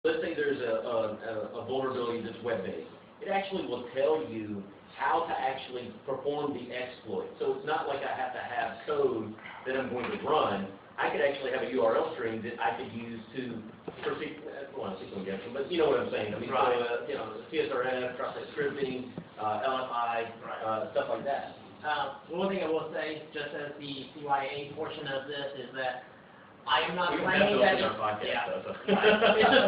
let's say there's a vulnerability that's web-based. It actually will tell you how to actually perform the exploit. So it's not like I have to have code that I'm going to run. I could actually have a URL string that I could use to proceed, well, SQL injection, but you know what I'm saying. I mean, right. So, you know, CSRF, cross-site scripting, LFI, stuff like that. One thing I will say, just as the CYA portion of this, is that I am not claiming that it's just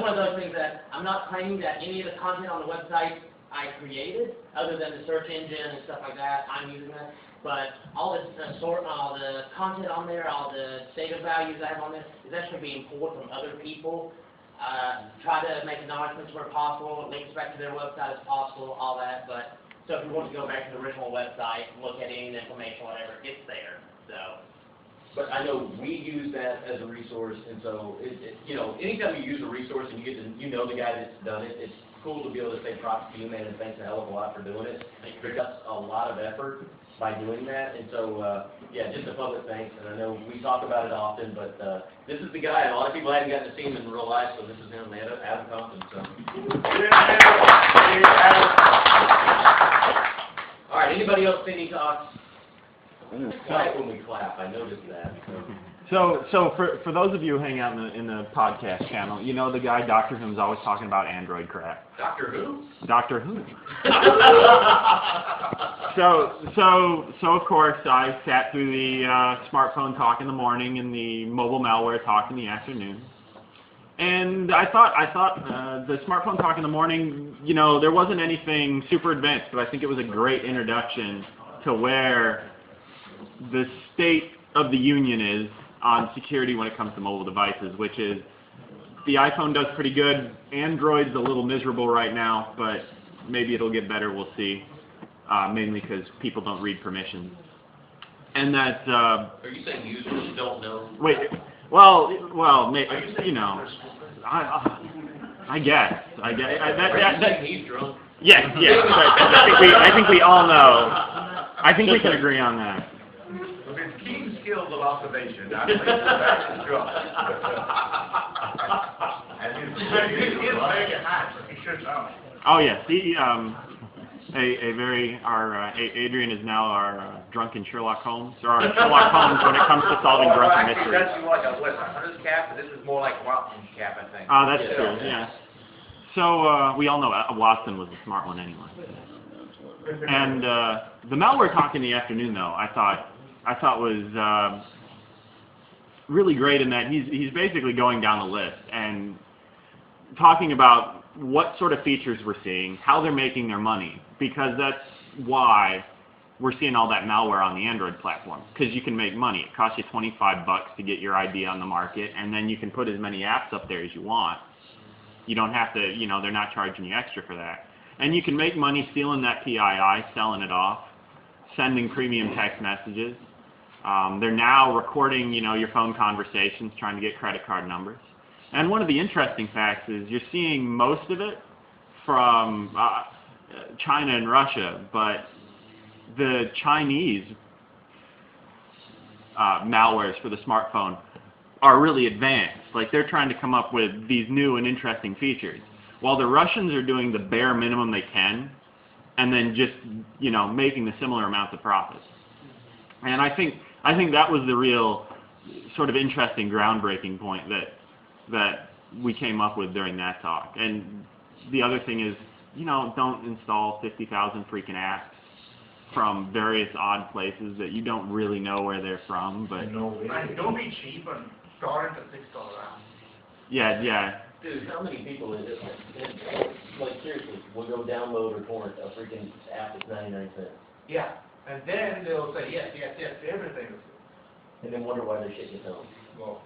one of those things that I'm not claiming that any of the content on the website I created, other than the search engine and stuff like that, I'm using that. But all the content on there, all the data values I have on there, is actually being pulled from other people. Try to make acknowledgments where possible, links back to their website as possible, all that. But so if you want to go back to the original website, look at any information, whatever, it's there. So. But I know we use that as a resource, and so you know, anytime you use a resource and you get to the guy that's done it, it's cool to be able to say props to you, man, and thanks a hell of a lot for doing it. It took a lot of effort by doing that, and so yeah, just a public thanks. And I know we talk about it often, but this is the guy. And a lot of people haven't gotten to see him in real life, so this is him, Adam Compton. So. All right, anybody else see any talks? Quiet when we clap. I noticed that. So for those of you who hang out in the podcast channel, you know the guy Dr. Who's always talking about Android crap. Doctor Who? Doctor Who. So of course I sat through the smartphone talk in the morning and the mobile malware talk in the afternoon. And I thought the smartphone talk in the morning, you know, there wasn't anything super advanced, but I think it was a great introduction to where the state of the union is on security when it comes to mobile devices, which is the iPhone does pretty good. Android's a little miserable right now, but maybe it'll get better, we'll see, mainly because people don't read permissions. And that... Are you saying users don't know? Wait, well, you know, I guess. Are you saying he's drunk? Yes, right. I think we all know. I think we can agree on that. With keen skills of observation, I think that's drunk. And he's very hot, so he should know. Oh yes, Adrian is now our drunken Sherlock Holmes, or our Sherlock Holmes when it comes to solving drunken mysteries. That's like a hunter's cap, but this is more like Watson's cap, I think. That's true. Yeah. So we all know Watson was the smart one anyway. And the malware talk in the afternoon, though, I thought was really great in that he's basically going down the list and talking about what sort of features we're seeing, how they're making their money, because that's why we're seeing all that malware on the Android platform, because you can make money. It costs you $25 to get your ID on the market, and then you can put as many apps up there as you want. You don't have to, you know, they're not charging you extra for that. And you can make money stealing that PII, selling it off, sending premium text messages. They're now recording, you know, your phone conversations, trying to get credit card numbers. And one of the interesting facts is you're seeing most of it from China and Russia, but the Chinese malwares for the smartphone are really advanced. Like, they're trying to come up with these new and interesting features, while the Russians are doing the bare minimum they can and then just, you know, making the similar amounts of profits. And I think that was the real sort of interesting groundbreaking point that we came up with during that talk. And the other thing is, you know, don't install 50,000 freaking apps from various odd places that you don't really know where they're from. But don't be cheap and torrent a $6 app. Yeah. Dude, how many people is it? Like seriously, will go download or torrent a freaking app that's 99 cents? Yeah, and then they'll say yes, everything is good. And then wonder why their shit gets home. Well,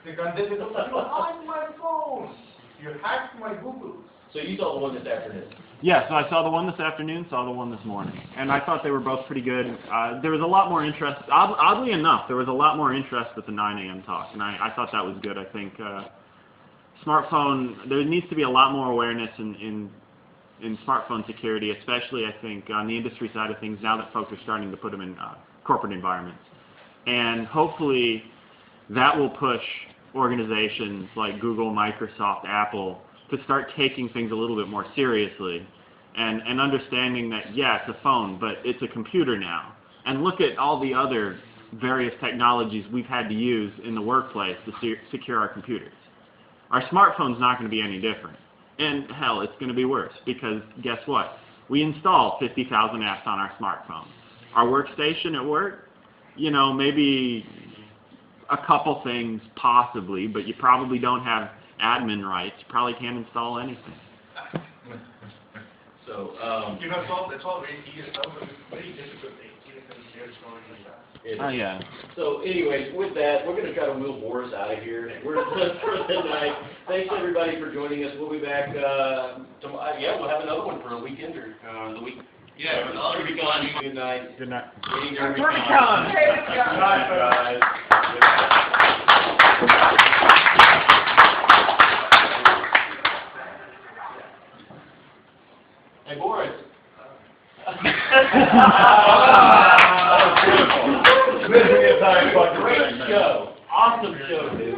because they say, you hacked my phone. You hacked my Google. So you saw the one this afternoon? Yeah, so I saw the one this afternoon, saw the one this morning. And I thought they were both pretty good. There was a lot more interest, oddly enough, there was a lot more interest with the 9 a.m. talk. And I thought that was good. I think smartphone, there needs to be a lot more awareness in smartphone security, especially, I think, on the industry side of things, now that folks are starting to put them in corporate environments. And hopefully that will push organizations like Google, Microsoft, Apple to start taking things a little bit more seriously and understanding that, yeah, it's a phone, but it's a computer now. And look at all the other various technologies we've had to use in the workplace to secure our computers. Our smartphone's not going to be any different. And hell, it's going to be worse because guess what? We install 50,000 apps on our smartphone. Our workstation at work, you know, maybe a couple things possibly, but you probably don't have admin rights. You probably can't install anything. So, You know, it's all very easy, very difficult thing. Oh, yeah. So anyways, with that, we're going to try to wheel Boris out of here. We're done for the night. Thanks everybody for joining us. We'll be back tomorrow. Yeah, we'll have another one for a weekend or the week. Yeah, DerbyCon. Good night. Good night. DerbyCon. Good night, guys. Hey, Boris. Great show. Awesome show, dude.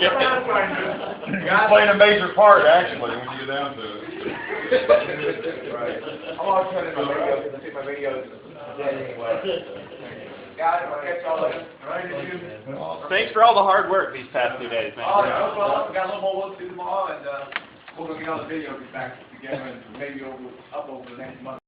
You're playing a major part, actually, when you get down to it. Right. I'm always turning my radio, because I think my radio is dead anyway. Guys, I'll catch y'all later. All right, you. Thanks for all the hard work these past 2 days, man. All right, no problem. We got a little more work to do tomorrow, and we're gonna get all the videos back together and maybe up over the next month.